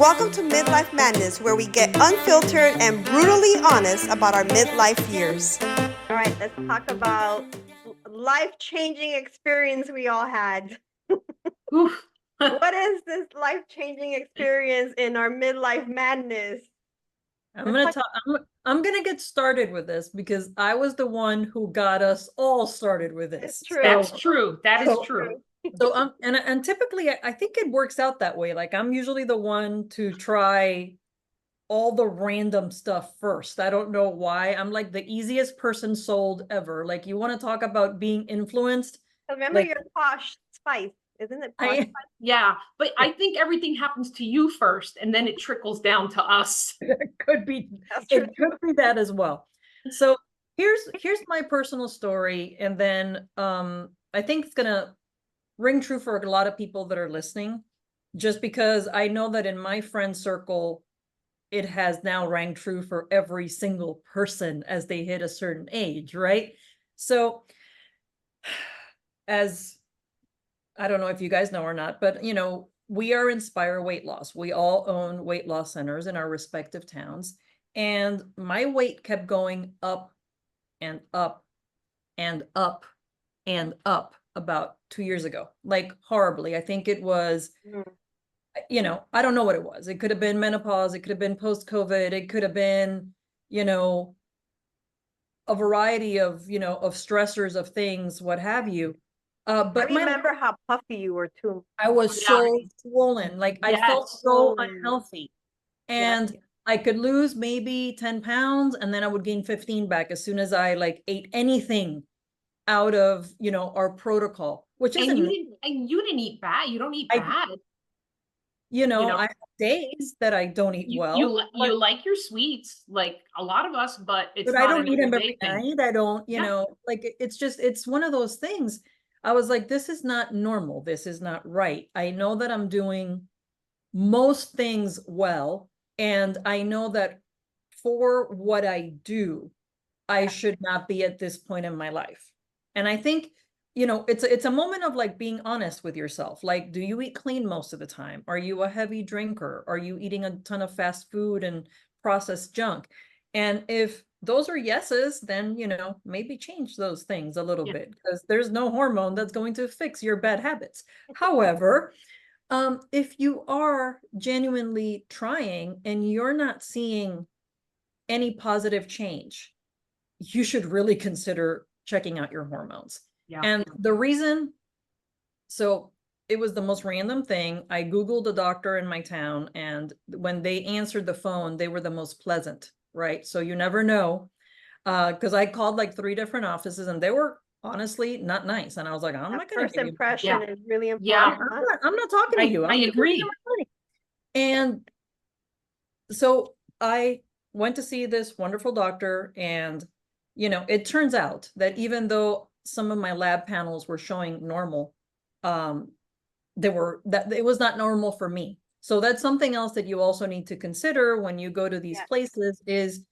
Welcome to Midlife Madness, where we get unfiltered and brutally honest about our midlife years. All right, let's talk about life-changing experience we all had. Oof. What is this life-changing experience in our midlife madness? I'm gonna get started with this because I was the one who got us all started with this. It's true. That's true. That is true. So and typically I think it works out that way. Like I'm usually the one to try all the random stuff first. I don't know why. I'm like the easiest person sold ever. Like you want to talk about being influenced? Remember like, your Posh Spice, isn't it? Posh Spice? Yeah, but I think everything happens to you first, and then it trickles down to us. It could be. That's true. It could be that as well. So here's my personal story, and then I think it's gonna ring true for a lot of people that are listening, just because I know that in my friend circle, it has now rang true for every single person as they hit a certain age, right? So as I don't know if you guys know or not, but you know, we are Inspire Weight Loss. We all own weight loss centers in our respective towns. And my weight kept going up and up and up and up about 2 years ago, like horribly. I think it was, you know, I don't know what it was. It could have been menopause. It could have been post-COVID. It could have been, you know, a variety of, you know, of stressors of things, what have you. But I remember how puffy you were too. I was so swollen, like I felt so unhealthy. And I could lose maybe 10 pounds and then I would gain 15 back as soon as I like ate anything out of, you know, our protocol, which isn't. And you didn't eat bad. You don't eat bad. You know, I have days that I don't eat well. You like your sweets, like a lot of us, but it's not I don't eat them every thing. night. I don't, you know, like it's just, it's one of those things. I was like, this is not normal. This is not right. I know that I'm doing most things well. And I know that for what I do, I should not be at this point in my life. And I think, you know, it's a moment of like being honest with yourself. Like, do you eat clean most of the time? Are you a heavy drinker? Are you eating a ton of fast food and processed junk? And if those are yeses, then, you know, maybe change those things a little bit, because there's no hormone that's going to fix your bad habits. However, if you are genuinely trying and you're not seeing any positive change, you should really consider checking out your hormones. And the reason, so it was the most random thing. I Googled a doctor in my town, and when they answered the phone, they were the most pleasant, right? So you never know, because I called like 3 different offices and they were honestly not nice. And I was like, I'm not going to. First impression is really important. Yeah, I'm not talking to you. I agree. And so I went to see this wonderful doctor, and, you know, it turns out that even though some of my lab panels were showing normal, it was not normal for me. So that's something else that you also need to consider when you go to these places, is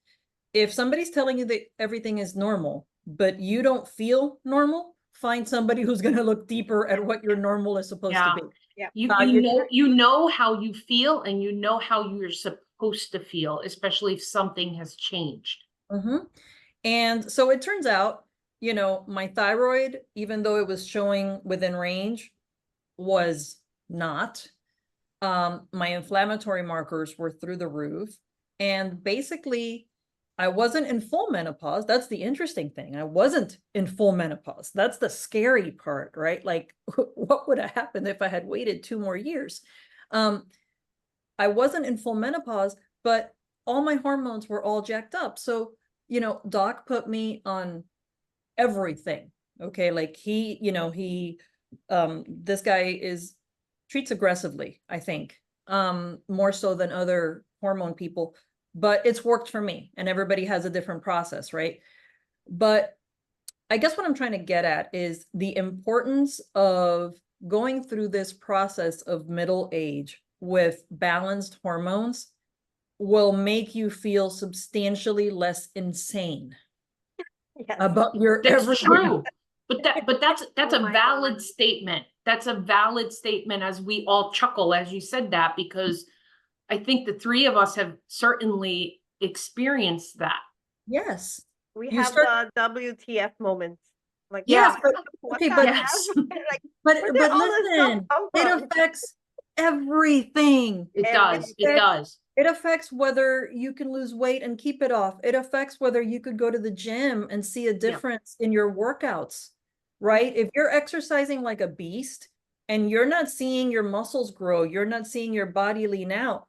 if somebody's telling you that everything is normal, but you don't feel normal, find somebody who's going to look deeper at what your normal is supposed to be. You know how you feel, and you know how you're supposed to feel, especially if something has changed. And so it turns out, you know, my thyroid, even though it was showing within range, was not. My inflammatory markers were through the roof. And basically, I wasn't in full menopause. That's the interesting thing. I wasn't in full menopause. That's the scary part, right? Like, what would have happened if I had waited 2 more years? I wasn't in full menopause, but all my hormones were all jacked up. So, you know, doc put me on everything. Okay. Like he, you know, this guy treats aggressively, I think, more so than other hormone people, but it's worked for me, and everybody has a different process, right? But I guess what I'm trying to get at is the importance of going through this process of middle age with balanced hormones will make you feel substantially less insane about your That's true. But that's a valid statement. That's a valid statement, as we all chuckle as you said that, because I think the three of us have certainly experienced that. Yes. We You have start- the WTF moments. Like, Yes, what, but what okay, the but- heck? Yes. Like, but where did all this stuff listen, come it from? affects everything. It Every does. It does. It affects whether you can lose weight and keep it off. It affects whether you could go to the gym and see a difference in your workouts, right? If you're exercising like a beast and you're not seeing your muscles grow, you're not seeing your body lean out.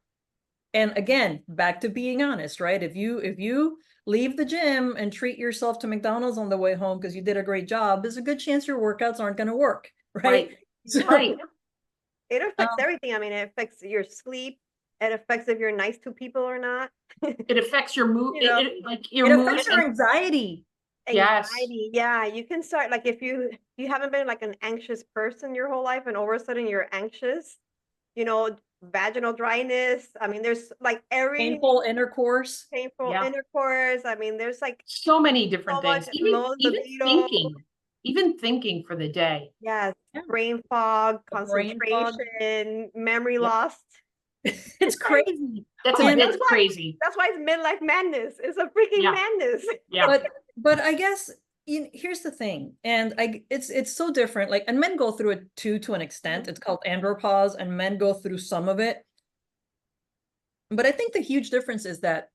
And again, back to being honest, right? If you leave the gym and treat yourself to McDonald's on the way home because you did a great job, there's a good chance your workouts aren't going to work, right? Right. So, Right. It affects Um, everything. I mean, it affects your sleep. It affects if you're nice to people or not. It affects your mood, You know, like your it mood. affects your anxiety. Yes. Anxiety. Yeah, you can start like if you haven't been like an anxious person your whole life and all of a sudden you're anxious, you know, vaginal dryness. I mean, there's like every Painful intercourse. painful Yeah. intercourse. I mean, there's like So many different so things. much Even low libido. even thinking for the day. Yes, Yeah. brain fog, The brain fog. concentration, memory Yep. loss. It's crazy. That's Oh, And- that's crazy. That's why it's midlife madness. It's a freaking Yeah. madness. Yeah. But I guess here's the thing, and it's so different. Like, and men go through it too to an extent. It's called andropause, and men go through some of it. But I think the huge difference is that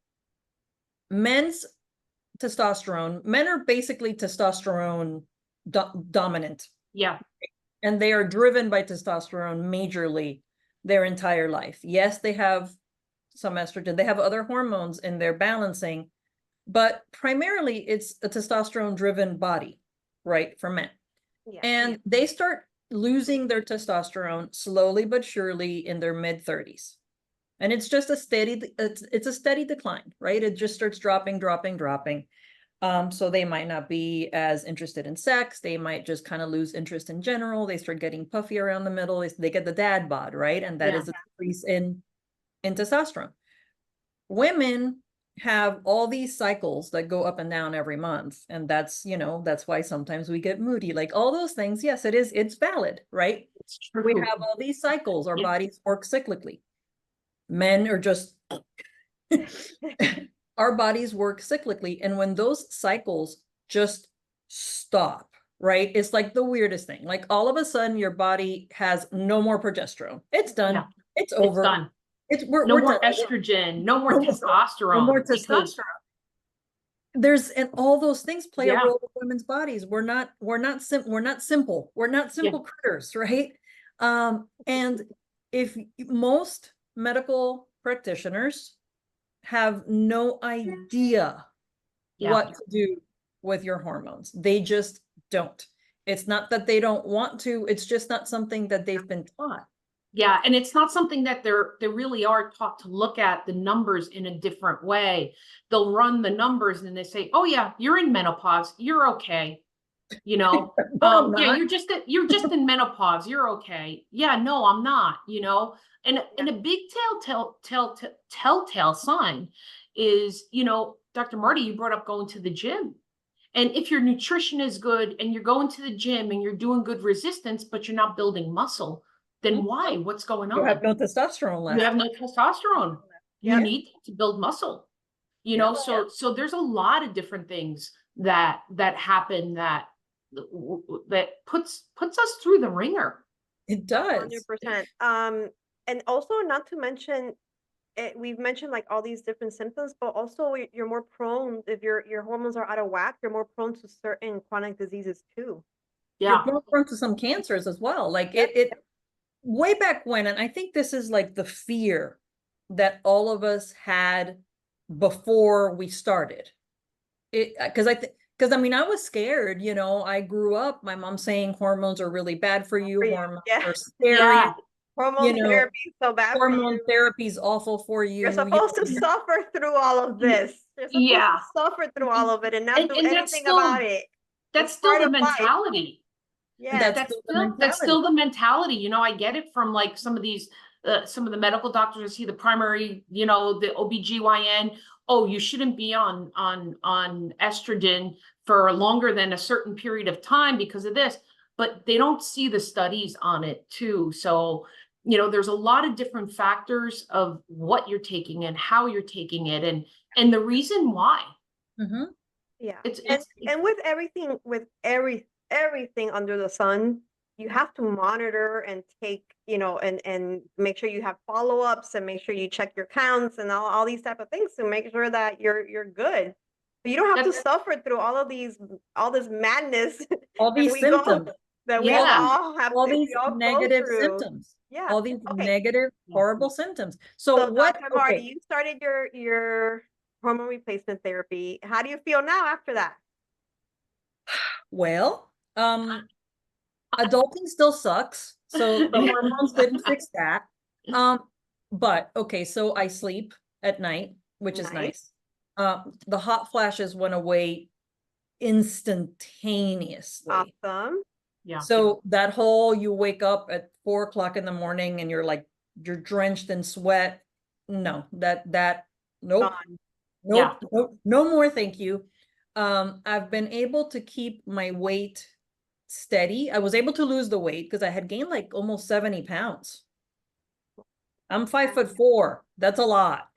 men's testosterone, men are basically testosterone dominant, Yeah. and they are driven by testosterone majorly their entire life. Yes, they have some estrogen, they have other hormones in their balancing, but primarily it's a testosterone driven body, right, for men. Yeah. And they start losing their testosterone slowly but surely in their mid-30s. And it's just a steady, it's a steady decline, right? It just starts dropping. So they might not be as interested in sex. They might just kind of lose interest in general. They start getting puffy around the middle. They get the dad bod, right? And that Yeah. is a decrease in testosterone. Women have all these cycles that go up and down every month. And that's, that's why sometimes we get moody, like all those things. Yes, it's valid, right? It's true. We have all these cycles. Our Yeah. bodies work cyclically. Men are just, our bodies work cyclically. And when those cycles just stop, right? It's like the weirdest thing. Like all of a sudden your body has no more progesterone. It's done. Yeah. It's over. It's done. We're No more done. estrogen, no more No more- testosterone. No more because- testosterone. And all those things play Yeah. a role in women's bodies. We're not simple. We're not simple critters, right? And if most medical practitioners have no idea Yeah. what to do with your hormones, they just don't. It's not that they don't want to, it's just not something that they've been taught. Yeah, and it's not something that they really are taught to look at the numbers in a different way. They'll run the numbers and they say, "Oh yeah, you're in menopause. You're okay." You know, No, I'm yeah, not. you're just in menopause. You're okay. Yeah, no, I'm not. You know, and a big telltale sign is, Dr. Marty, you brought up going to the gym. And if your nutrition is good and you're going to the gym and you're doing good resistance, but you're not building muscle, then why? What's going on? You have no testosterone left. You have no testosterone. You Yeah. need to build muscle. Yeah. So there's a lot of different things that happen that puts us through the ringer. It does. 100%. And also not to mention, we've mentioned like all these different symptoms, but also you're more prone, if your hormones are out of whack, you're more prone to certain chronic diseases too. Yeah. You're more prone to some cancers as well. Like it way back when, and I think this is like the fear that all of us had before we started. Because I mean, I was scared, I grew up, my mom saying hormones are really bad for you, hormones Yeah. are scary, Yeah. Hormone know, therapy is so bad for hormone you. therapy is awful for you. You're supposed to suffer through all of this. You're supposed Yeah. to suffer through all of it and not And- do and that's anything still- about it. That's It's still part the of life. mentality. Yeah. That's still the That's still the mentality. I get it from like some of these, some of the medical doctors. I see the primary, the OBGYN. Oh, you shouldn't be on estrogen for longer than a certain period of time because of this, but they don't see the studies on it too. So, you know, there's a lot of different factors of what you're taking and how you're taking it and the reason why. Yeah. It's and with everything, with everything under the sun, you have to monitor and take, you know, and make sure you have follow-ups and make sure you check your counts and all these type of things to make sure that you're good. But you don't have to suffer through all this madness all these symptoms that we Yeah. all have all to, these we all go negative through. symptoms. Yeah. All these Okay. negative, horrible symptoms. So So what, Dr. Marty, okay, you started your hormone replacement therapy. How do you feel now after that? well, adulting still sucks. So the hormones didn't fix that. But okay, so I sleep at night, which is nice. The hot flashes went away instantaneously. Awesome. Yeah. So that whole, you wake up at 4 o'clock in the morning and you're like, you're drenched in sweat. No, nope. Gone. Nope, nope, no more, thank you. I've been able to keep my weight steady. I was able to lose the weight because I had gained like almost 70 pounds. I'm 5'4". That's a lot.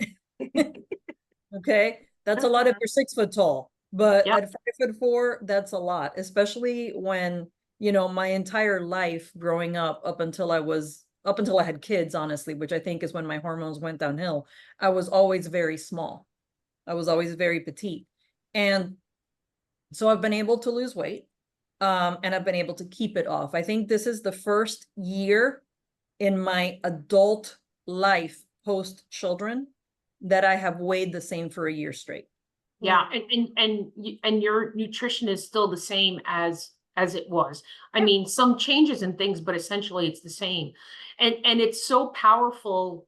Okay, that's a lot if you're 6 foot tall. But at 5'4", that's a lot, especially when, you know, my entire life growing up until I had kids, honestly, which I think is when my hormones went downhill, I was always very small. I was always very petite. And so I've been able to lose weight, and I've been able to keep it off. I think this is the first year in my adult life post children that I have weighed the same for a year straight. Yeah, and your nutrition is still the same as it was. I mean, some changes and things, but essentially it's the same. And it's so powerful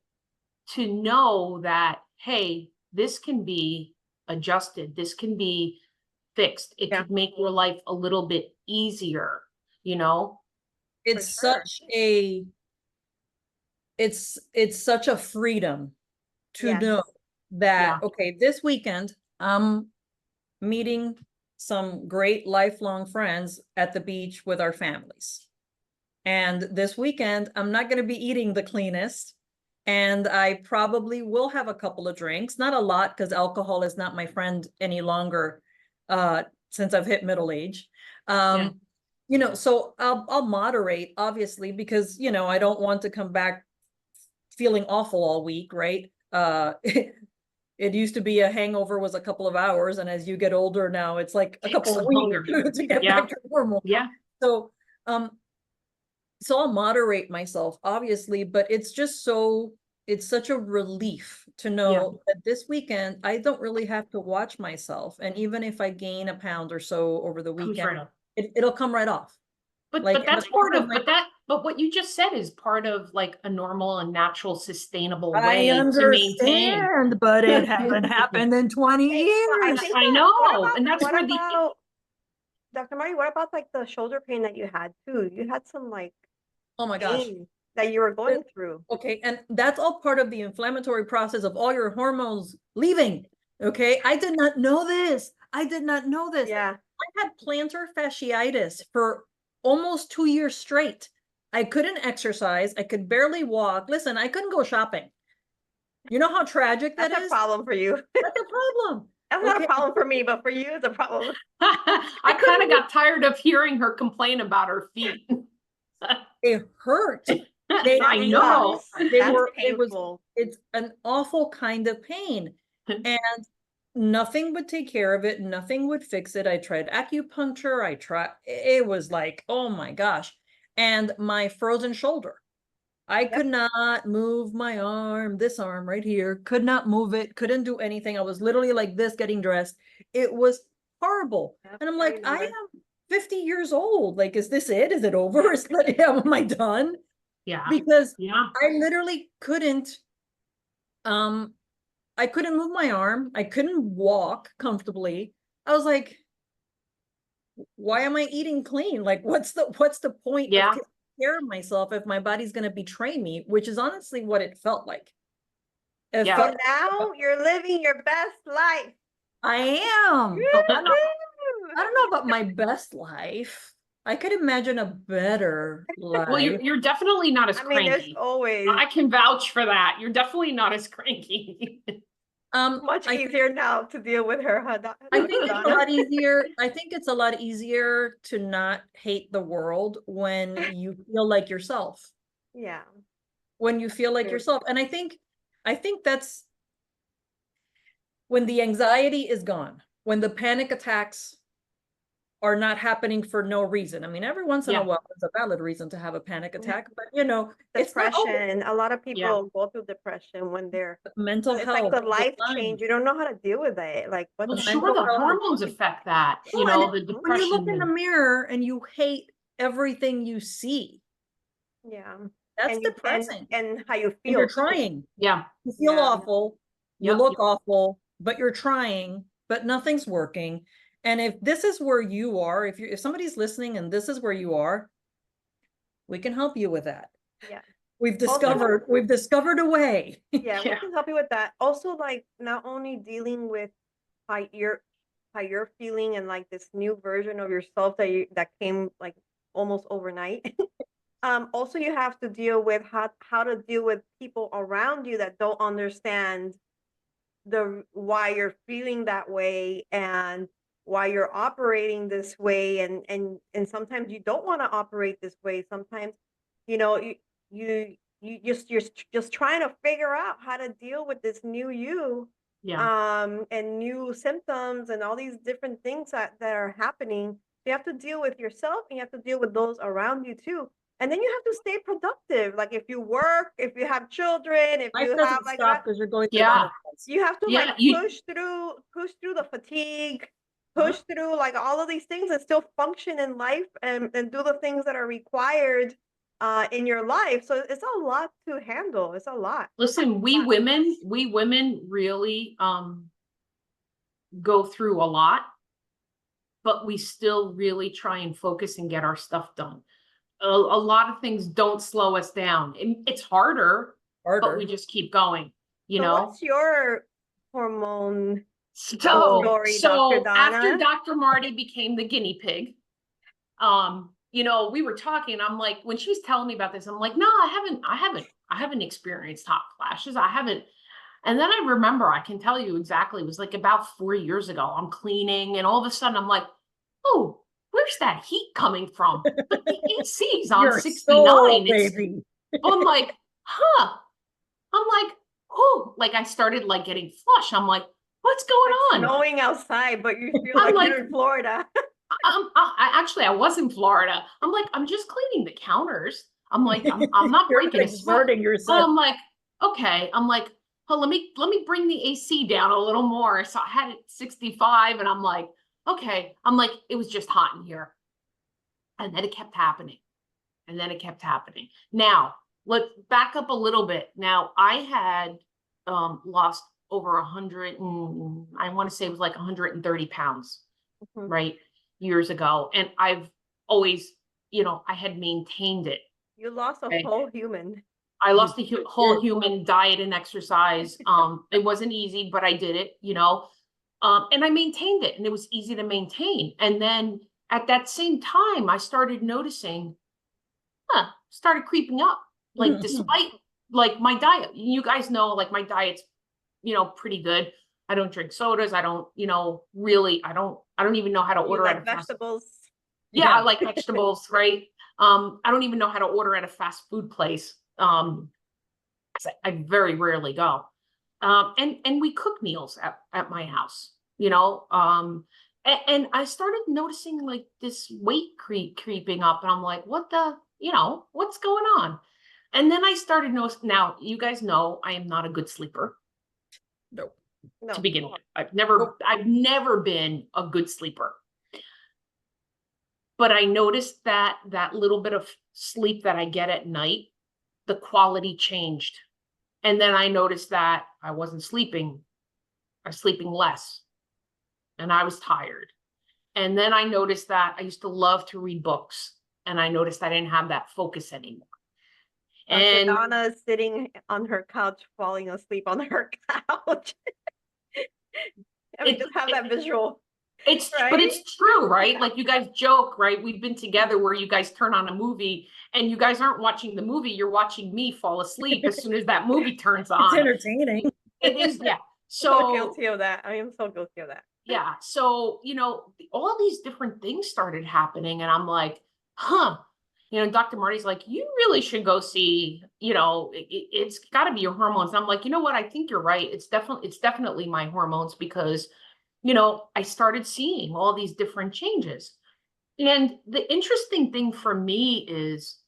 to know that, hey, this can be adjusted, this can be fixed. It could make your life a little bit easier, you know? It's such a freedom to know that, okay, this weekend I'm meeting some great lifelong friends at the beach with our families. And this weekend, I'm not going to be eating the cleanest. And I probably will have a couple of drinks, not a lot, because alcohol is not my friend any longer, since I've hit middle age. You know, so I'll moderate, obviously, because, you know, I don't want to come back feeling awful all week, right? It used to be a hangover was a couple of hours, and as you get older now, it's like a couple of weeks to get back to normal. So so I'll moderate myself, obviously, but it's just it's such a relief to know that this weekend I don't really have to watch myself. And even if I gain a pound or so over the weekend, it'll come right off. But that's part of but what you just said is part of like a normal and natural sustainable way to maintain. But it hasn't happened in 20 years. I know. And that's where Dr. Marty, what about like the shoulder pain that you had too? You had some like, oh my gosh, that you were going through. Okay, and that's all part of the inflammatory process of all your hormones leaving. Okay, I did not know this. I had plantar fasciitis for almost 2 years straight. I couldn't exercise. I could barely walk. Listen, I couldn't go shopping. You know how tragic that is? That's a problem for you. That's a problem. That's not a problem for me, but for you, it's a problem. I kind of got tired of hearing her complain about her feet. It hurt. I know. It's an awful kind of pain. And nothing would take care of it. Nothing would fix it. I tried acupuncture. It was like, oh my gosh. And my frozen shoulder. I could not move my arm, this arm right here, could not move it, couldn't do anything. I was literally like this getting dressed. It was horrible. And I'm like, I am 50 years old. Like, is this it? Is it over? Am I done? Yeah. Because I literally couldn't, I couldn't move my arm. I couldn't walk comfortably. I was like, why am I eating clean? Like, what's the point of taking care of myself if my body's going to betray me, which is honestly what it felt like. So now you're living your best life. I am. I don't know about my best life. I could imagine a better life. Well, you're definitely not as I mean, there's cranky. always I can vouch for that. You're definitely not as cranky. much easier now to deal with her. I think it's a Donna. lot easier. I think it's a lot easier to not hate the world when you feel like yourself. Yeah. When you feel like True. yourself. And I think that's when the anxiety is gone, when the panic attacks are not happening for no reason. I mean, every once in a while, there's a valid reason to have a panic attack, but you know, it's not always. Depression. A lot of people go through depression when they're Mental it's health. like the life change. You don't know how to deal with it. Like what Well, the sure, mental the health. hormones affect that, you No, know, and the when you look in the depression. mirror and you hate everything you see, yeah. that's And you depressing. and how you And feel. you're trying. Yeah. You feel Yeah. awful. You Yep. look awful, but you're trying, but nothing's working. And if this is where you are, if somebody's listening and this is where you are, we can help you with that. Yeah. We've discovered a way. Yeah, we Yeah. can help you with that. Also, like not only dealing with how you're feeling and like this new version of yourself that came like almost overnight. Also you have to deal with how to deal with people around you that don't understand why you're feeling that way and why you're operating this way, and sometimes you don't want to operate this way. Sometimes you know you're just trying to figure out how to deal with this new you, Yeah. and new symptoms and all these different things that are happening. You have to deal with yourself and you have to deal with those around you too. And then you have to stay productive. Like if you work, if you have children, if Life you have doesn't like stop because you're going through Yeah. menopause. you have to Yeah, like you- push through the fatigue, push through like all of these things and still function in life and do the things that are required in your life. So it's a lot to handle. It's a lot. Listen, we women really go through a lot, but we still really try and focus and get our stuff done. A lot of things don't slow us down. And it's harder, but we just keep going, you So know? what's your hormone So, story, Dr. after Donna? Dr. Marty became the guinea pig, you know, we were talking, I'm like, when she's telling me about this, I'm like, no, I haven't experienced hot flashes. I haven't. And then I remember, I can tell you exactly, it was like about 4 years ago. I'm cleaning and all of a sudden I'm like, oh, where's that heat coming from? But the AC's on 69. Baby. I'm like, huh. I'm like, oh, like I started like getting flush. I'm like, what's going on? Snowing outside, but you feel I'm like like- you're in Florida. I was in Florida. I'm like, I'm just cleaning the counters. I'm like, I'm not You're breaking a sweat. exerting So yourself. I'm like, okay. I'm like, oh, let me bring the AC down a little more. So I had it 65 and I'm like, okay. I'm like, it was just hot in here. And then it kept happening. And then it kept happening. Now, let's back up a little bit. Now, I had lost over 100 and I want to say it was like 130 pounds, right? Years ago. And I've always, you know, I had maintained it. You lost a Okay. whole human. I lost a whole human diet and exercise. It wasn't easy, but I did it, you know, and I maintained it and it was easy to maintain. And then at that same time, I started noticing, started creeping up, like despite like my diet, you guys know, like my diet's, you know, pretty good. I don't drink sodas. I don't, you know, really, I don't even know how to order You at like a fast. vegetables. Yeah, I like vegetables, right? I don't even know how to order at a fast food place. 'Cause I very rarely go. And we cook meals at my house, you know. And I started noticing like this weight creeping up, and I'm like, what the, you know, what's going on? And then I started noticing. Now, you guys know I am not a good sleeper Nope. No. to begin with. I've never been a good sleeper. But I noticed that little bit of sleep that I get at night, the quality changed. And then I noticed that I wasn't sleeping. I was sleeping less. And I was tired. And then I noticed that I used to love to read books. And I noticed I didn't have that focus anymore. And Donna is sitting on her couch, falling asleep on her couch. I mean, just have that visual. but it's true, right? Like you guys joke, right? We've been together where you guys turn on a movie and you guys aren't watching the movie. You're watching me fall asleep as soon as that movie turns on. It's entertaining. It is, yeah. So guilty of that. I am so guilty of that. Yeah. So, all these different things started happening and I'm like, huh. Dr. Marty's like, you really should go see, it's got to be your hormones. And I'm like, you know what? I think you're right. It's definitely my hormones because, I started seeing all these different changes. And the interesting thing for me is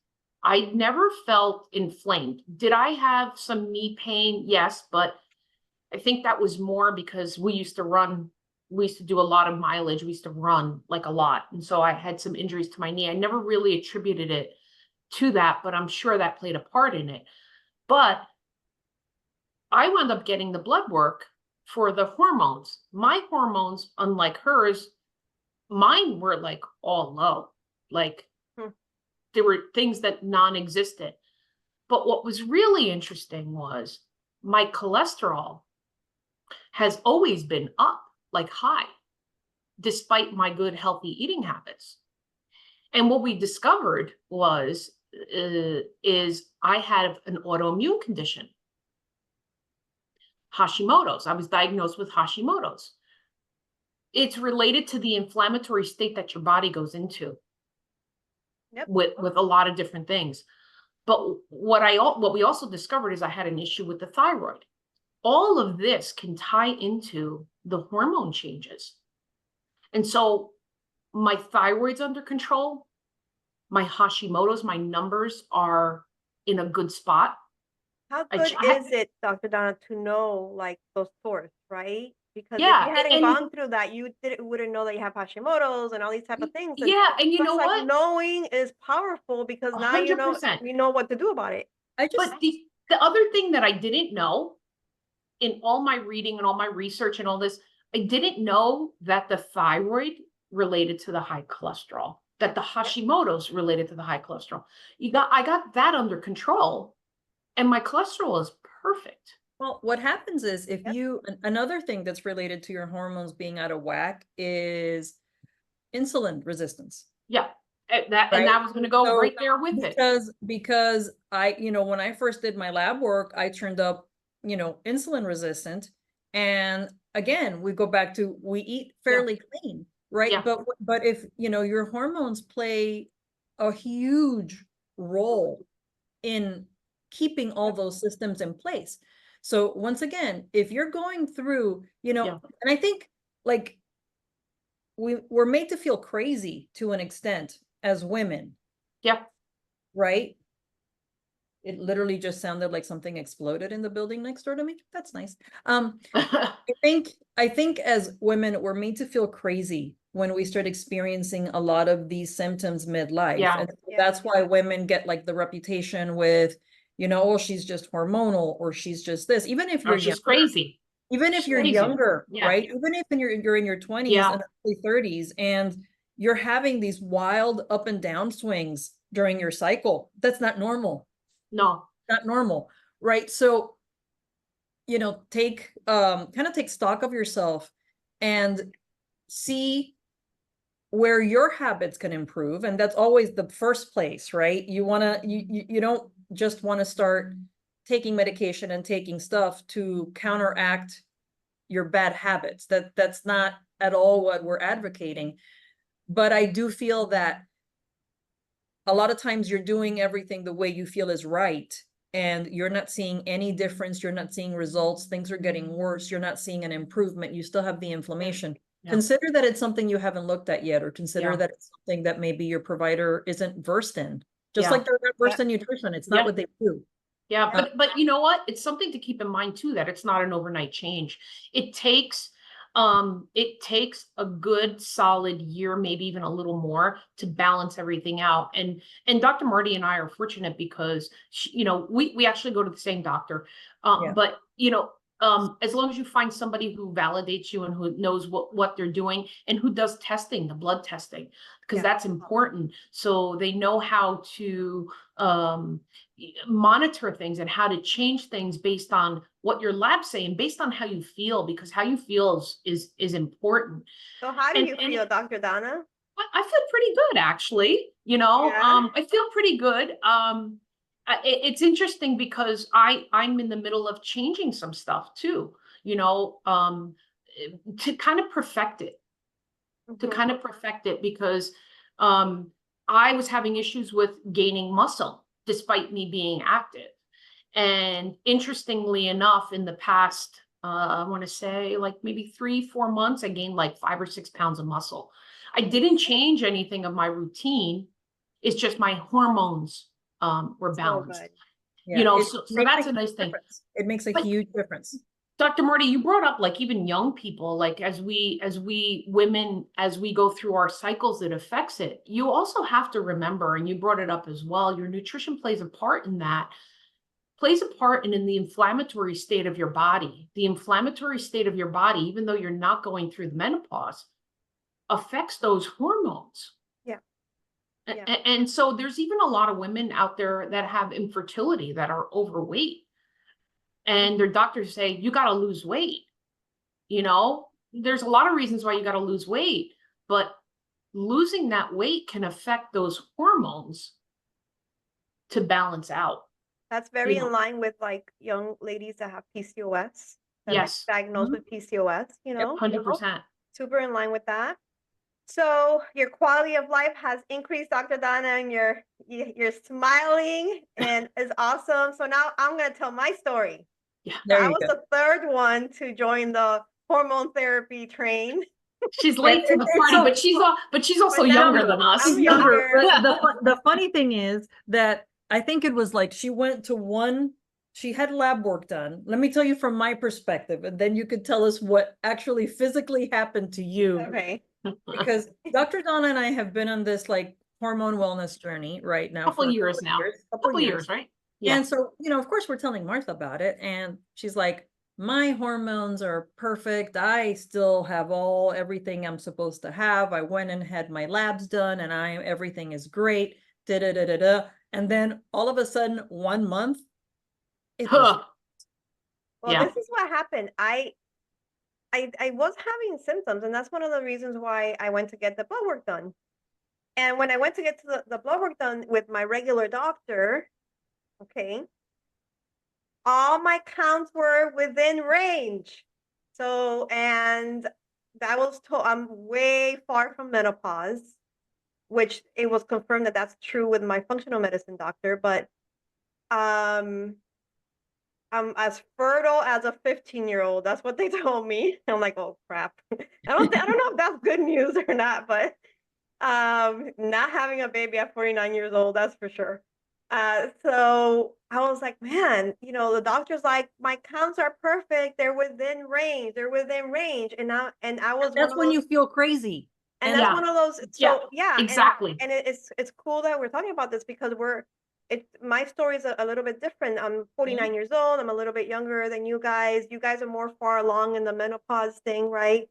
I never felt inflamed. Did I have some knee pain? Yes, but I think that was more because we used to do a lot of mileage. We used to run like a lot. And so I had some injuries to my knee. I never really attributed it to that, but I'm sure that played a part in it. But I wound up getting the blood work for the hormones. My hormones, unlike hers, mine were like all low. Like there were things that non-existent. But what was really interesting was my cholesterol has always been up, like high, despite my good, healthy eating habits. And what we discovered was, is I had an autoimmune condition, Hashimoto's. I was diagnosed with Hashimoto's. It's related to the inflammatory state that your body goes into with a lot of different things. But what we also discovered is I had an issue with the thyroid. All of this can tie into the hormone changes. And so my thyroid's under control. My Hashimoto's, my numbers are in a good spot. How good is it, Dr. Donna, to know like those sources, right? Because if you hadn't gone through that, you wouldn't know that you have Hashimoto's and all these type of things. And and you know what? Knowing is powerful because now 100%. you know what to do about it. But the other thing that I didn't know in all my reading and all my research and all this, I didn't know that the thyroid related to the high cholesterol, that the Hashimoto's related to the high cholesterol. I got that under control and my cholesterol is perfect. Well, what happens is if another thing that's related to your hormones being out of whack is insulin resistance. Yeah. And that was going to go right there with it. Because I, when I first did my lab work, I turned up, insulin resistant. And again, we go back to, we eat fairly clean, right? Yeah. But if, your hormones play a huge role in keeping all those systems in place. So once again, if you're going through, and I think like we're made to feel crazy to an extent as women. Yeah. Right. It literally just sounded like something exploded in the building next door to me. That's nice. I think as women, we're made to feel crazy when we start experiencing a lot of these symptoms midlife. Yeah. And that's why women get like the reputation with, oh, she's just hormonal or she's just this, even if you're she's crazy. Even if you're younger, right? Even if you're in your 20s and early 30s and you're having these wild up and down swings during your cycle, that's not normal. No, not normal, right? So, take kind of take stock of yourself and see where your habits can improve. And that's always the first place, right? You don't just want to start taking medication and taking stuff to counteract your bad habits. That's not at all what we're advocating. But I do feel that a lot of times you're doing everything the way you feel is right, and you're not seeing any difference. You're not seeing results. Things are getting worse. You're not seeing an improvement. You still have the inflammation. Yeah. Consider that it's something you haven't looked at yet, or consider that it's something that maybe your provider isn't versed in. Just like they're not versed in nutrition. It's not what they do. Yeah, but you know what? It's something to keep in mind too, that it's not an overnight change. It takes a good solid year, maybe even a little more, to balance everything out. And Dr. Marty and I are fortunate because we actually go to the same doctor. But as long as you find somebody who validates you and who knows what they're doing and who does testing, the blood testing, because that's important. So they know how to monitor things and how to change things based on what your labs say and based on how you feel, because how you feel is important. So how do And- you and feel, Dr. Donna? I feel pretty good, actually. You know, Yeah. I feel pretty good. It's interesting because I'm in the middle of changing some stuff too, you know, to kind of perfect it, because I was having issues with gaining muscle despite me being active. And interestingly enough, in the past, I want to say like maybe 3-4 months, I gained like 5 or 6 pounds of muscle. I didn't change anything of my routine. It's just my hormones were balanced. good. You know, it so makes that's a a nice huge thing. difference. It makes a But- huge difference. Dr. Marty, you brought up like even young people, like as we women, as we go through our cycles, it affects it. You also have to remember, and you brought it up as well, your nutrition plays a part in that, plays a part in the inflammatory state of your body. The inflammatory state of your body, even though you're not going through the menopause, affects those hormones. Yeah. Yeah. And so there's even a lot of women out there that have infertility that are overweight. And their doctors say, you got to lose weight. You know, there's a lot of reasons why you got to lose weight, but losing that weight can affect those hormones to balance out. That's very know. in line with like young ladies that have PCOS, that Yes. like diagnosed with PCOS, you know, 100%. super in line with that. So your quality of life has increased, Dr. Donna, and you're smiling and is awesome. So now I'm gonna tell my story. Yeah. So I There you was go. the third one to join the hormone therapy train. She's late to the it's party, so- but she's also But now younger than us. I'm Younger. younger. The funny thing is that I think it was like she went to one, she had lab work done. Let me tell you from my perspective, and then you could tell us what actually physically happened to you. Okay. Because Dr. Donna and I have been on this like hormone wellness journey right now Couple for a years now. Couple years, right? Yeah. And so, you know, of course, we're telling Martha about it. And she's like, my hormones are perfect. I still have everything I'm supposed to have. I went and had my labs done and everything is great. Da, da, da, da, da. And then all of a sudden, 1 month, it was, Well, Yeah. this is what happened. I was having symptoms, and that's one of the reasons why I went to get the blood work done. And when I went to get to the blood work done with my regular doctor, okay, all my counts were within range. So, and that was told I'm way far from menopause, which it was confirmed that that's true with my functional medicine doctor, but I'm as fertile as a 15-year-old. That's what they told me. I'm like, oh crap. I don't know if that's good news or not, but not having a baby at 49 years old, that's for sure. So I was like, man, you know, the doctor's like, my counts are perfect. They're within range. They're within range. And I was that's when you feel crazy. and and that's Yeah. one of those. So Yeah, yeah, exactly. And it's cool that we're talking about this because my story is a little bit different. I'm 49 years old. I'm a little bit younger than you guys. You guys are more far along in the menopause thing, right?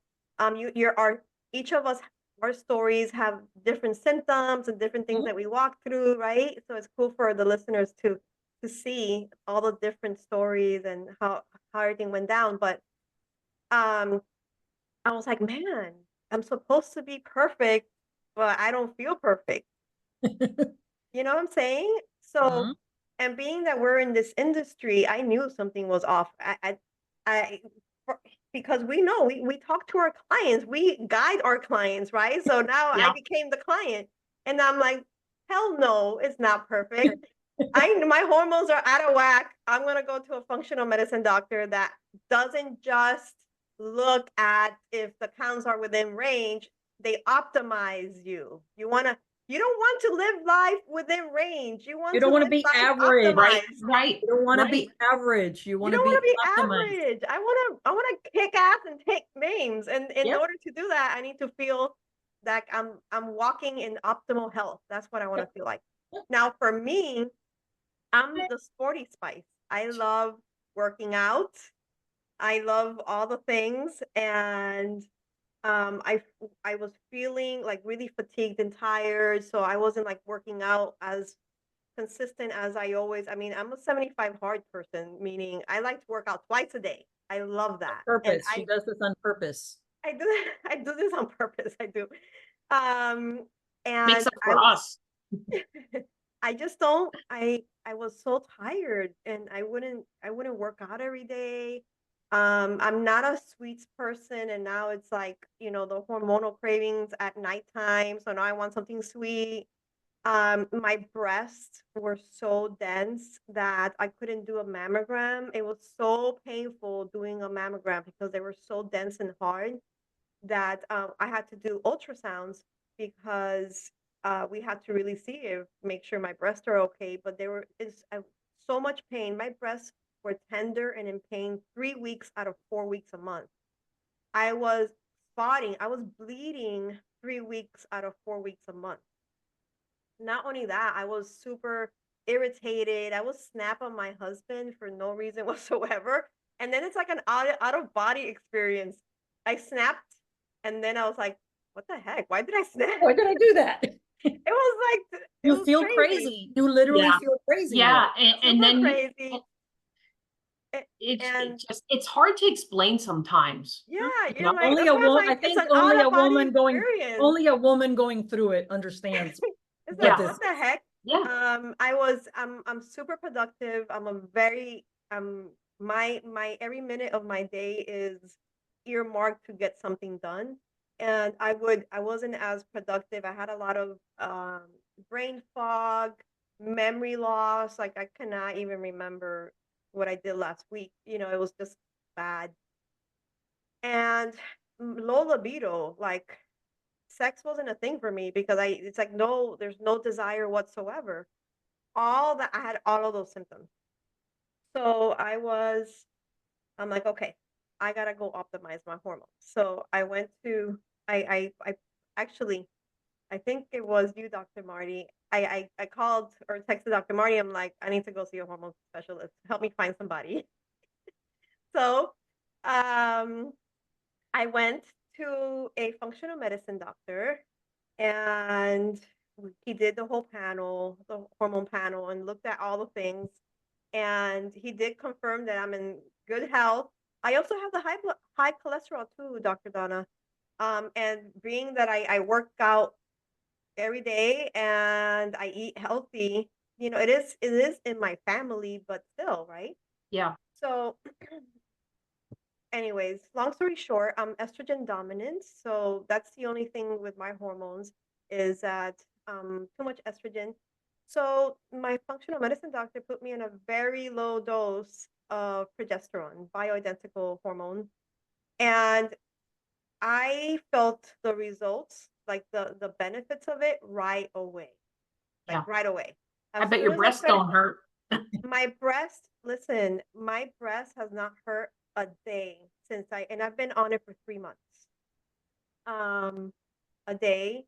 Each of us, our stories have different symptoms and different things that we walk through, right? So it's cool for the listeners to see all the different stories and how everything went down. But I was like, man, I'm supposed to be perfect, but I don't feel perfect. You know what I'm saying? So, and being that we're in this industry, I knew something was off. Because we know we talk to our clients, we guide our clients, right? So now Yeah. I became the client, and I'm like, hell no, it's not perfect. My hormones are out of whack. I'm gonna go to a functional medicine doctor that doesn't just look at if the counts are within range. They optimize you. You don't want to live life within range. You You don't want to be average. Right. You don't want to be average. You want to be optimized. average. I want to kick ass and take names. And in order to do that, I need to feel that I'm walking in optimal health. That's what I want to feel like. Now, for me, I'm the sporty spice. I love working out. I love all the things, and I was feeling like really fatigued and tired, so I wasn't like working out as consistent as I always. I mean, I'm a 75 hard person, meaning I like to work out twice a day. I love that. And Purpose. She does this on purpose. I do I do this on purpose. I do. Um, Makes and up for us. I just don't. I was so tired, and I wouldn't work out every day. I'm not a sweets person, and now it's like, the hormonal cravings at nighttime. So now I want something sweet. My breasts were so dense that I couldn't do a mammogram. It was so painful doing a mammogram because they were so dense and hard that I had to do ultrasounds because we had to really see if make sure my breasts are okay. But they were it's so much pain. My breasts were tender and in pain 3 weeks out of 4 weeks a month. I was spotting. I was bleeding 3 weeks out of 4 weeks a month. Not only that, I was super irritated. I would snap on my husband for no reason whatsoever. And then it's like an out of body experience. I snapped and then I was like, what the heck? Why did I snap? Why did I do that? It was like, it You was feel crazy. crazy. You literally Yeah. feel crazy. Yeah, Super and then crazy. And it's hard to explain sometimes. yeah, You you're know, like, Only that's a why I'm woman, I like, it's think an only a out-of-body woman going, experience. only a woman going through it understands. It's what like, this what the heck? Yeah. I'm super productive. I'm a very my every minute of my day is earmarked to get something done. And I wasn't as productive. I had a lot of brain fog, memory loss. Like I cannot even remember what I did last week. It was just bad. And low libido, like sex wasn't a thing for me because it's like no, there's no desire whatsoever. All that I had all of those symptoms. So I'm like, okay, I gotta go optimize my hormones. So I went to I actually I think it was you, Dr. Marty. I called or texted Dr. Marty. I'm like, I need to go see a hormone specialist. Help me find somebody. So I went to a functional medicine doctor and he did the whole panel, the hormone panel, and looked at all the things. And he did confirm that I'm in good health. I also have the high cholesterol too, Dr. Donna. And being that I work out every day and I eat healthy, it is in my family, but still, right? Yeah. So anyways, long story short, I'm estrogen dominant. So that's the only thing with my hormones is that too much estrogen. So my functional medicine doctor put me in a very low dose of progesterone, bioidentical hormone. And I felt the results, like the benefits of it right away. Like Yeah. right away. I As bet soon your as breasts started- don't hurt. my breast has not hurt a day since and I've been on it for 3 months. A day.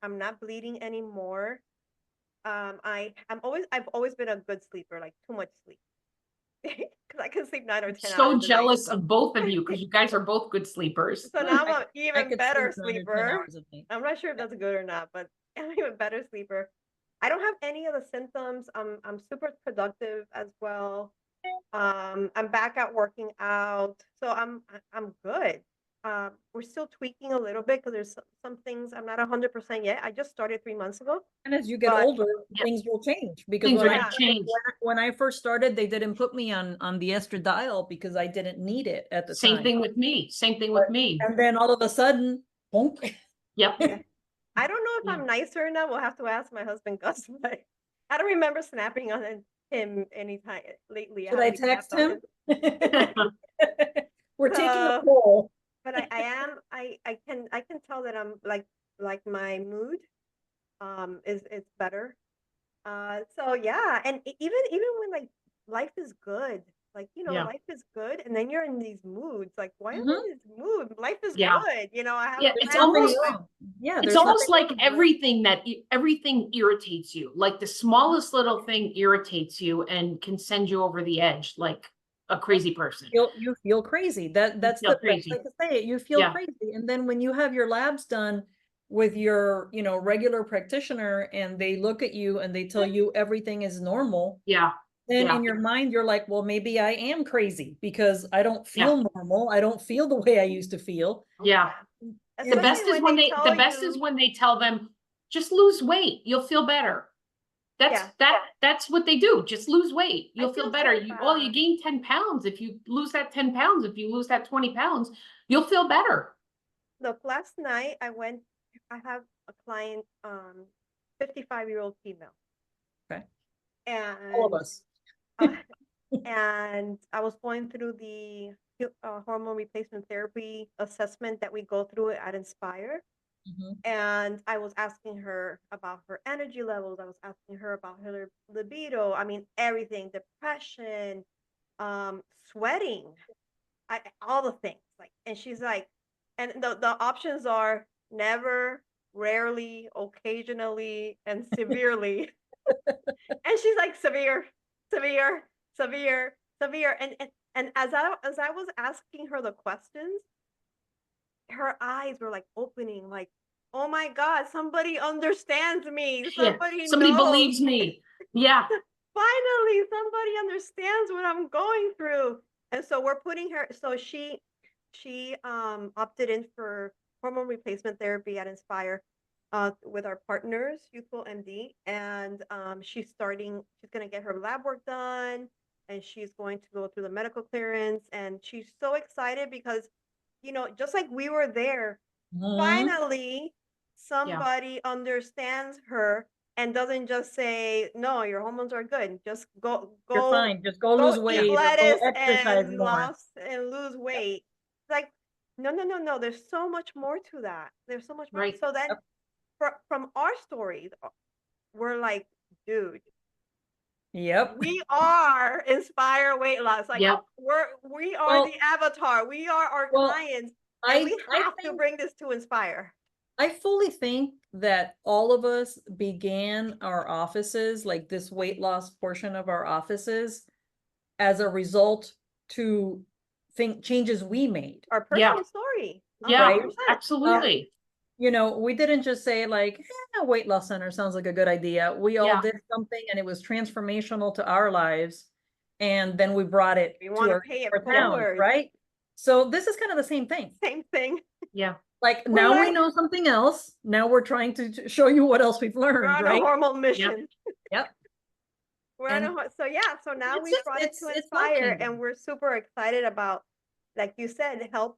I'm not bleeding anymore. I've always been a good sleeper, like too much sleep. Because I can sleep 9 or 10 So hours a night. jealous of both of you because you guys are both good sleepers. So now I'm an I even could better sleep 9 or 10 sleeper. hours a night. I'm not sure if that's good or not, but I'm an even better sleeper. I don't have any of the symptoms. I'm super productive as well. I'm back at working out, so I'm good. We're still tweaking a little bit because there's some things I'm not 100% yet. I just started 3 months ago. And as you get But- older, Yeah. things will change because Things when are I gonna change. when I first started, they didn't put me on the estradiol because I didn't need it at the Same time. thing with me. Same thing with me. And then all of a sudden, bonk. Yep. I don't know if Yeah. I'm nicer or not. We'll have to ask my husband Gus, but I don't remember snapping on him anytime lately. Should I haven't text snapped on him? We're taking a So- poll. But I can tell that I'm like my mood is better. So yeah, and even when like life is good, like Yeah. life is good, and then you're in these moods. Like, why am I Mhm. in this mood? Life is Yeah. good. I have Yeah, a it's family. almost- Yeah, It's there's almost nothing like wrong with it. everything irritates you. Like the smallest little thing irritates you and can send you over the edge like a crazy person. You feel crazy. That's feel the best crazy. way to say it. You feel Yeah. crazy. And then when you have your labs done with your, you know, regular practitioner and they look at you and they tell you everything is normal, Yeah. then Yeah. in your mind, you're like, well, maybe I am crazy because I don't Yeah. feel normal. I don't feel the way I used to feel. Yeah. The best Especially is when when they tell the best is you, when they tell them, just lose weight, you'll feel better. That's what they do. Just lose weight. You'll feel feel better. so You bad. gain 10 pounds. If you lose that 10 pounds, if you lose that 20 pounds, you'll feel better. Look, last night I have a client, 55-year-old female. Okay. All of And us. and I was going through the hormone replacement therapy assessment that we go through at Inspire. Mhm. And I was asking her about her energy levels. I was asking her about her libido. I mean, everything, depression, sweating, all the things. Like, and she's like, and the options are never, rarely, occasionally, and severely. And she's like, severe, severe, severe, severe. And as I was asking her the questions, her eyes were like opening, like, oh my God, somebody understands me. Yeah. Somebody Somebody knows. believes me. Yeah. Finally, somebody understands what I'm going through. And so we're putting her, so she opted in for hormone replacement therapy at Inspire with our partners, Youthful MD. And she's gonna get her lab work done, and she's going to go through the medical clearance. And she's so excited because, you know, just like we were there, Mhm. finally somebody understands her and doesn't just say, no, your hormones are good. Just You're go fine. Just go lose eat weight or go lettuce exercise and more. lose weight. It's like, no. There's so much more to that. There's so much more. Right. So then from our stories, we're like, dude, Yep. we are Inspire Weight Loss. Like, Yep. we are Well- the avatar. We are our well, clients. I And we have to think bring this to Inspire. I fully think that all of us began our offices, like this weight loss portion of our offices, as a result to think changes we made. Our Yeah. personal story. Yeah. 100%. Absolutely. You know, we didn't just say like, weight loss center sounds like a good idea. We all Yeah. did something and it was transformational to our lives. And then we brought it We to want to our, pay it our town, forward. right? So this is kind of the same thing. Same thing. Yeah. Like We're now we like- know something else. Now we're trying to show you what else we've We're learned, on right? a hormone mission. Yep. We're on And so now it's we just- brought it to it's Inspire, life-changing. and we're super excited about, like you said, help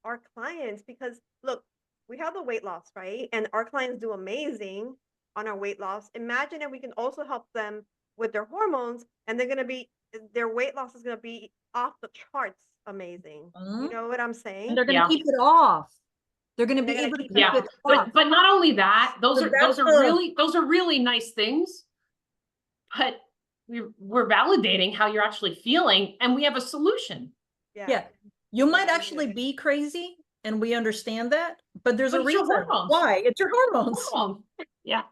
our clients, because look, we have the weight loss, right? And our clients do amazing on our weight loss. Imagine if we can also help them with their hormones, and their weight loss is gonna be off the charts amazing. You know what I'm saying? And they're going to Yeah. keep it off. They're going to And be they're gonna able to keep keep it Yeah. it off. off. But not only that, those So are that's the- those are really nice things. But we're validating how you're actually feeling, and we have a solution. Yeah. You might Yeah. actually be crazy, and we understand that, but there's But a it's your reason hormones. why. It's your hormones. Hormone. Yeah.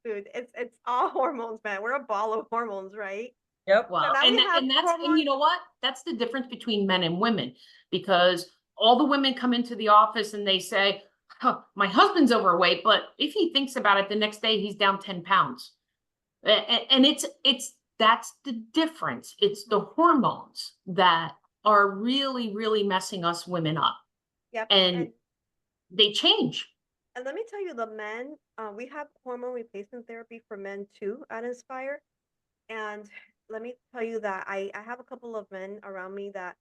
Dude, it's all hormones, man. We're a ball of hormones, right? Yep. Well, now and we have that's and hormone- you know what? That's the difference between men and women, because all the women come into the office and they say, huh, my husband's overweight, but if he thinks about it, the next day he's down 10 pounds. And that's the difference. It's the hormones that are really, really messing us women up, Yep. and they change. And let me tell you, the men, we have hormone replacement therapy for men too at Inspire. And let me tell you that I have a couple of men around me that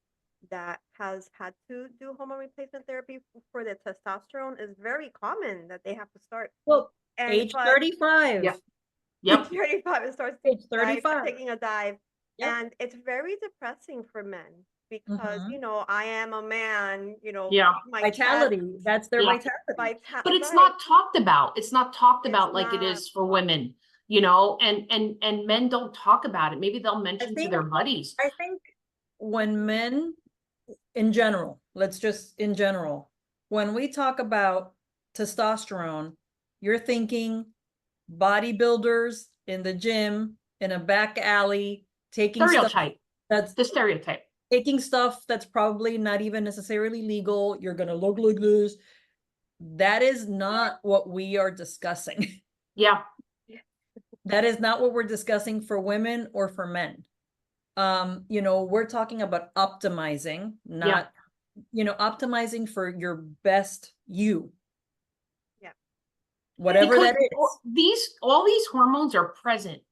has had to do hormone replacement therapy for their testosterone. Is very common that they have to start. Well, And age but 35. Yep. Yep. 35, it starts Age dive, 35. taking a dive. Yep. And it's very depressing for men because, Mhm. you know, I am a man, you know, Yeah. my Vitality. That's their Yeah. vitality. But it's right. not talked about. It's not talked It's about like it not. is for women, you know, and men don't talk about it. Maybe they'll mention to think- their buddies. I think when men, in general, in general, when we talk about testosterone, you're thinking bodybuilders in the gym, in a back alley, taking stuff Stereotype. that's The stereotype. taking stuff that's probably not even necessarily legal. You're gonna look like this. that is not what we are discussing. Yeah, That is not what we're discussing for women or for men. You know, we're talking about optimizing, not, you know, optimizing for your best you. Yeah. Whatever because that is. all these hormones are present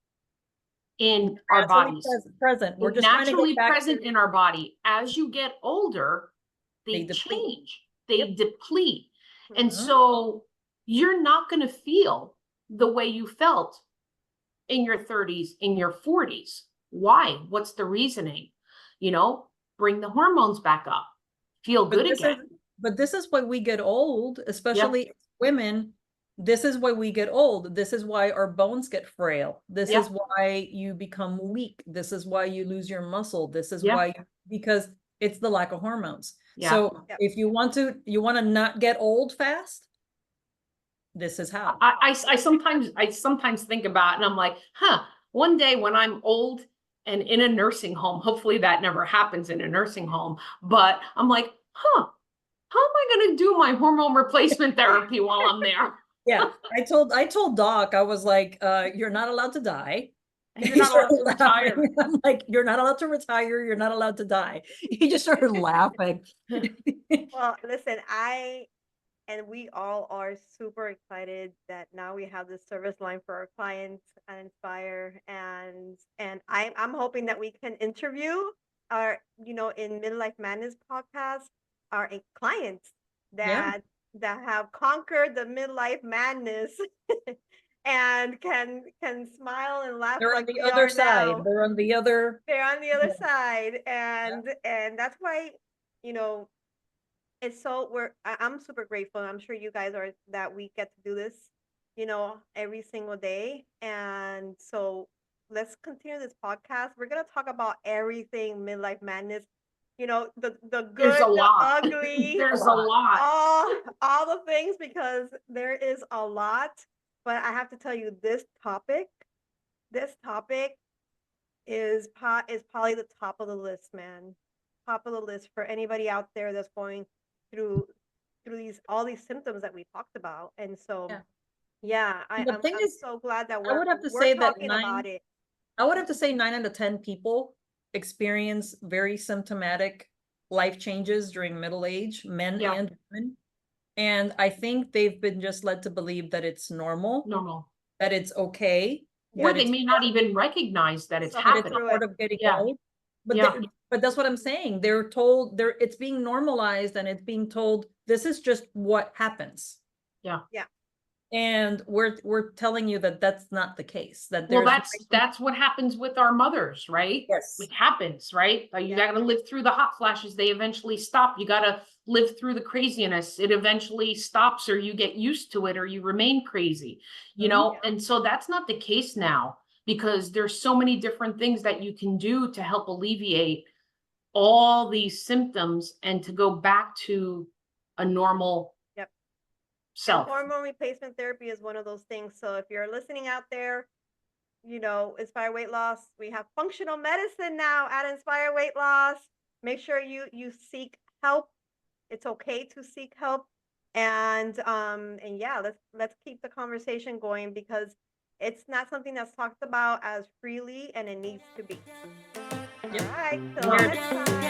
in our Naturally bodies. present. We're They're just trying to naturally get back present to, in our body. As you get older, they deplete. change, they deplete. And Mhm. so you're not going to feel the way you felt in your 30s, in your 40s. Why? What's the reasoning? You know, bring the hormones back up. Feel good again. But this is why we get old, especially women. This is why we get old. This is why our bones get frail. This is why you become weak. This is why you lose your muscle. This is why, because it's the lack of hormones. So if you want to not get old fast, this is how. I sometimes think about it and I'm like, one day when I'm old and in a nursing home, hopefully that never happens in a nursing home, but I'm like, how am I going to do my hormone replacement therapy while I'm there? Yeah, I told Doc, I was like, you're not allowed to die. You're not allowed to retire. I'm like, you're not allowed to retire. You're not allowed to die. He just started laughing. Well, listen, and we all are super excited that now we have this service line for our clients at Inspire, and I'm hoping that we can interview our, you know, in Midlife Madness podcast, our clients that have conquered the midlife madness and can smile and laugh They're like on the we other are side. now. They're on the other. They're on the other side, and that's why, you know, it's so I'm super grateful, and I'm sure you guys are, that we get to do this, you know, every single day. And so let's continue this podcast. We're gonna talk about everything midlife madness, you know, the There's good, a the lot. ugly, There's a lot. all the things, because there is a lot. But I have to tell you, this topic is probably the top of the list, man. Top of the list for anybody out there that's going through all these symptoms that we talked about. And so The thing I'm is, so glad that I would have to we're say that talking about it. I would have to say 9 out of 10 people experience very symptomatic life changes during middle age, men and women. And I think they've been just led to believe that it's normal, that it's okay. Or they may not even recognize that it's happening. It's part of getting old. But that's what I'm saying. They're told it's being normalized, and it's being told this is just what happens. Yeah. And we're telling you that that's not the case. That well, that's what happens with our mothers, right? Yes. It happens, right? You got to live through the hot flashes. They eventually stop. You got to live through the craziness. It eventually stops, or you get used to it, or you remain crazy, you know? And so that's not the case now, because there's so many different things that you can do to help alleviate all these symptoms and to go back to a normal self. Hormone replacement therapy is one of those things. So if you're listening out there, you know, Inspire Weight Loss, we have functional medicine now at Inspire Weight Loss. Make sure you seek help. It's okay to seek help. And yeah, let's keep the conversation going, because it's not something that's talked about as freely, and it needs to be. All right, till next time.